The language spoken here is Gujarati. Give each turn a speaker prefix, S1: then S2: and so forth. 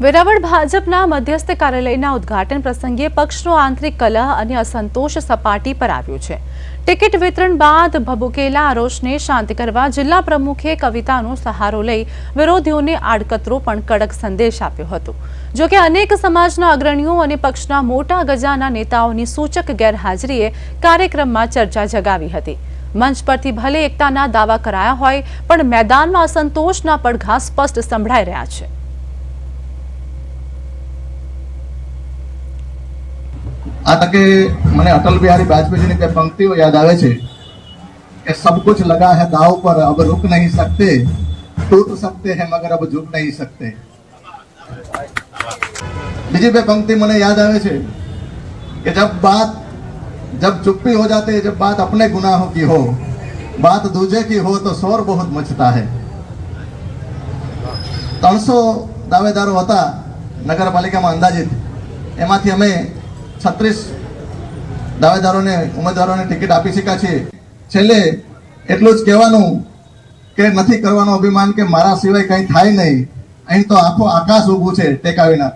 S1: વેરાવળ ભાજપના મધ્યસ્થ કાર્યાલયના ઉદ્ઘાટન પ્રસંગે પક્ષનો આંતરિક કલહ અને અસંતોષ સપાટી પર આવ્યો છે। ટિકિટ વિતરણ બાદ ભભૂકેલા આરોશને શાંત કરવા જિલ્લા પ્રમુખે કવિતાનો સહારો લઈ વિરોધીઓને આડકતરો પણ કડક સંદેશ આપ્યો હતો। જો કે અનેક સમાજના અગ્રણીઓ અને પક્ષના મોટા ગજાના નેતાઓની સૂચક ગેરહાજરીએ કાર્યક્રમમાં ચર્ચા જગાવી હતી। મંચ પરથી ભલે એકતાના દાવા કરાયા હોય પણ મેદાનમાં અસંતોષના પડઘા સ્પષ્ટ સંભળાઈ રહ્યા છે।
S2: आ तके मैंने अटल बिहारी वाजपेयी जी की पंक्तिओं याद आवे छे कि सब कुछ लगा है दाव पर, अब रुक नहीं सकते, टूट सकते हैं मगर अब झुक नहीं सकते। बीजी पे पंक्ति मैंने याद आवे छे कि जब चुप्पी हो जाती है, जब बात अपने गुनाहों की हो, बात दूजे की हो तो शोर बहुत मचता है। 300 दावेदारो हता नगरपालिकामां अंदाजित, एमांथी अमे 36 दावेदारोने उम्मीदवारोने टिकिट आपी शक्या छे। छेल्ले एटલું જ કહેવાનું કે નથી કરવાનો અભિમાન કે મારા સિવાય કંઈ થાય નહીં, અહીં તો આખો આકાશ ઊભું છે ટેકા વિના।